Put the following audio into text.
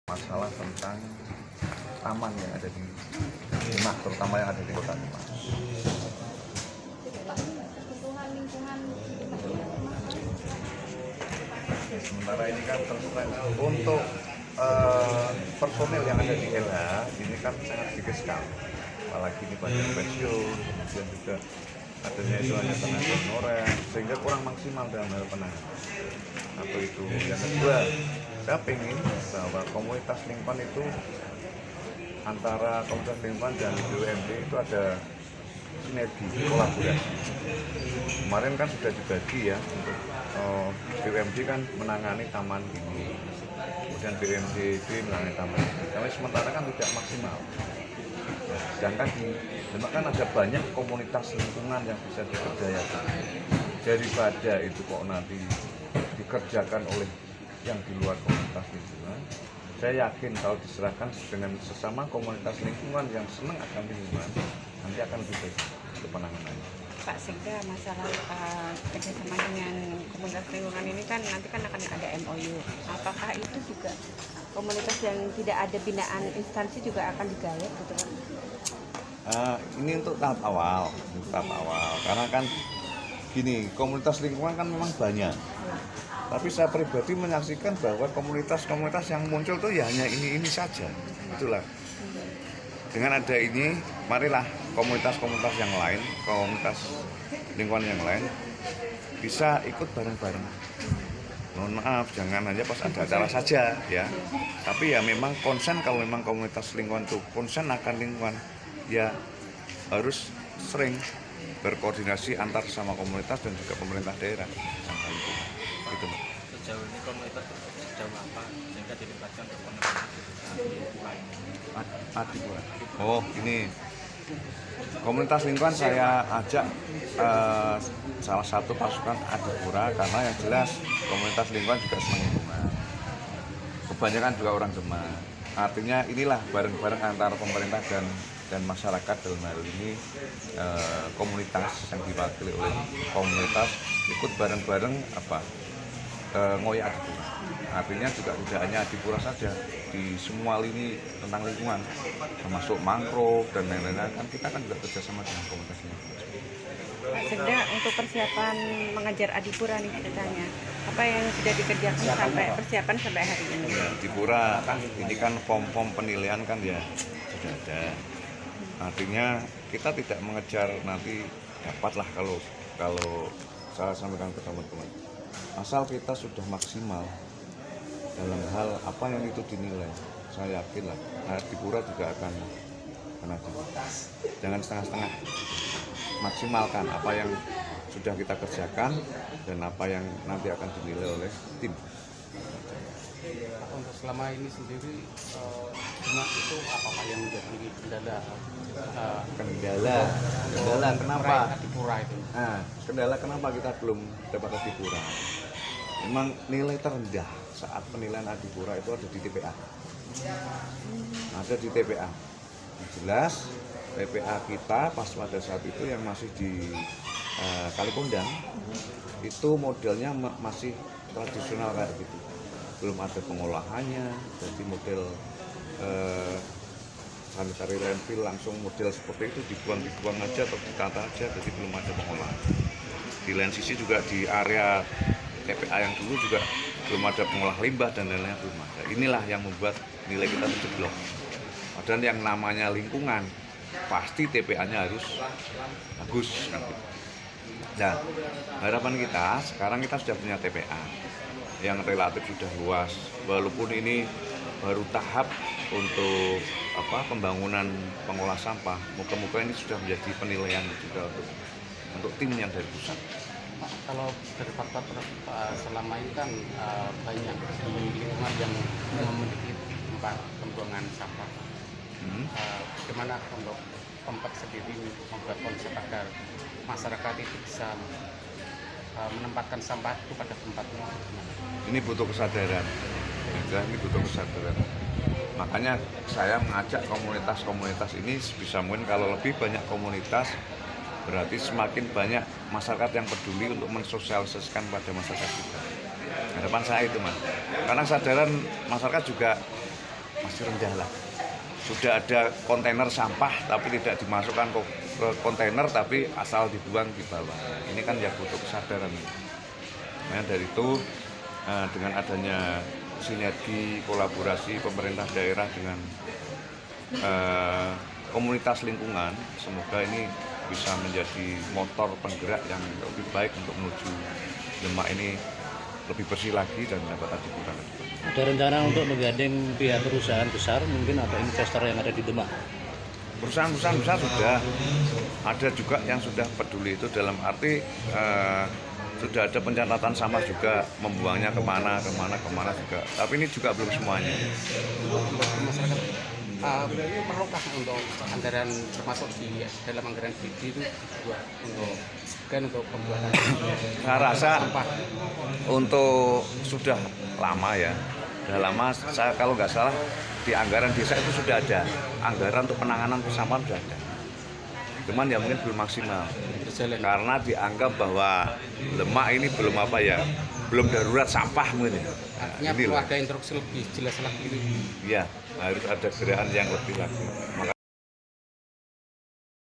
masalah tentang taman yang ada di Demak, terutama yang ada di kota Demak. Sementara ini kan untuk personil yang ada di LH ini kan sangat sedikit sekali, apalagi ini banyak pensiun, kemudian juga adanya itu hanya tenaga honorer sehingga kurang maksimal dalam hal penanganan. Atau itu yang kedua, saya ingin bahwa komunitas lingkungan itu antara komunitas lingkungan dan BUMD itu ada sinergi, kolaborasi. Kemarin kan sudah dibagi ya, untuk BUMD kan menangani taman ini, kemudian BUMD menangani taman ini, tapi sementara kan tidak maksimal. Sedangkan di Demak kan ada banyak komunitas lingkungan yang bisa dikerjakan. Daripada itu kok nanti dikerjakan oleh yang di luar komunitas lingkungan, saya yakin kalau diserahkan dengan sesama komunitas lingkungan yang senang akan lingkungan, nanti akan lebih baik untuk penanganannya. Pak Sekda, masalah kerjasama dengan komunitas lingkungan ini kan nanti kan akan ada MOU. Apakah itu juga komunitas yang tidak ada binaan instansi juga akan digayat gitu kan? Ini untuk tahap awal, karena kan gini, komunitas lingkungan kan memang banyak. Tapi saya pribadi menyaksikan bahwa komunitas-komunitas yang muncul tuh ya hanya ini saja. Itulah. Dengan ada ini, marilah komunitas-komunitas yang lain, komunitas lingkungan yang lain bisa ikut bareng-bareng. Mohon maaf, jangan hanya pas ada acara saja ya. Tapi ya memang konsen, kalau memang komunitas lingkungan itu konsen akan lingkungan, ya harus sering berkoordinasi antar sama komunitas dan juga pemerintah daerah. Gitu. Sejauh ini komunitas sejauh apa sehingga dilibatkan ke komunitas Adipura. Oh, ini komunitas lingkungan saya ajak salah satu pasukan Adipura karena yang jelas komunitas lingkungan juga senang lingkungan. Kebanyakan juga orang Demak. Artinya inilah bareng-bareng antara pemerintah dan masyarakat, dalam hal ini komunitas yang diwakili oleh komunitas ikut bareng-bareng ngoyak Adipura. Artinya juga tidak hanya Adipura saja, di semua lini tentang lingkungan, termasuk mangrove dan lain-lain, kan kita kan juga kerjasama dengan komunitas ini. Pak Sekda, untuk persiapan mengejar Adipura nih ceritanya, apa yang sudah dikerjakan sampai persiapan sampai hari ini? Adipura kan ini kan form penilaian kan ya sudah ada. Artinya kita tidak mengejar nanti dapatlah, kalau saya sampaikan ke teman-teman, asal kita sudah maksimal dalam hal apa yang itu dinilai, saya yakin lah Adipura juga akan ada. Jangan setengah-setengah, maksimalkan apa yang sudah kita kerjakan dan apa yang nanti akan dinilai oleh tim. untuk selama ini sendiri Demak itu apakah yang menjadi Kendala kenapa? Adipura itu? Kendala kenapa kita belum dapat Adipura? Memang nilai terendah saat penilaian Adipura itu ada di TPA. Ada di TPA. Jelas TPA kita pas pada saat itu yang masih di Kalikondang itu modelnya masih tradisional kayak gitu. Belum ada pengolahannya, jadi model sanitary landfill langsung model seperti itu, dibuang aja atau ditata aja, jadi belum ada pengolahan. Di lain sisi juga di area TPA yang dulu juga belum ada pengolah limbah dan lain-lain, belum ada. Inilah yang membuat nilai kita itu jeblok. Padahal yang namanya lingkungan pasti TPA-nya harus bagus. Nah, harapan kita sekarang kita sudah punya TPA yang relatif sudah luas, walaupun ini baru tahap untuk pembangunan pengolah sampah. Moga-moga ini sudah menjadi penilaian juga untuk tim yang dari pusat. Pak, kalau dari fakta selama ini kan banyak di lingkungan yang memiliki tempat pembuangan sampah. Bagaimana untuk tempat sendiri membuat konsep agar masyarakat itu bisa menempatkan sampah itu pada tempatnya? Ini butuh kesadaran. Ini butuh kesadaran. Makanya saya mengajak komunitas-komunitas ini sebisa mungkin, kalau lebih banyak komunitas berarti semakin banyak masyarakat yang peduli untuk mensosialisasikan pada masyarakat kita. Harapan saya itu, Mas. Karena kesadaran masyarakat juga masih rendah lah. Sudah ada kontainer sampah tapi tidak dimasukkan ke kontainer tapi asal dibuang di bawah. Ini kan ya butuh kesadaran. Nah, dari itu dengan adanya sinergi kolaborasi pemerintah daerah dengan komunitas lingkungan, semoga ini bisa menjadi motor penggerak yang lebih baik untuk menuju Demak ini lebih bersih lagi dan dapat digunakan. Ada rencana untuk menggandeng pihak perusahaan besar mungkin atau investor yang ada di Demak? Perusahaan-perusahaan besar sudah ada juga yang sudah peduli, itu dalam arti sudah ada pencatatan sampah juga, membuangnya kemana juga. Tapi ini juga belum semuanya. Masyarakat perlukah untuk anggaran termasuk di dalam anggaran BD itu buat untuk pembuatan Saya rasa sampah? untuk sudah lama ya, sudah lama. Saya kalau nggak salah di anggaran desa itu sudah ada anggaran untuk penanganan sampah, sudah ada. Cuman ya mungkin belum maksimal Berjalan. karena dianggap bahwa Demak ini belum darurat sampah mungkin. Artinya Ini perlu loh. ada instruksi lebih jelas lagi. Iya, harus ada gerakan yang lebih lagi.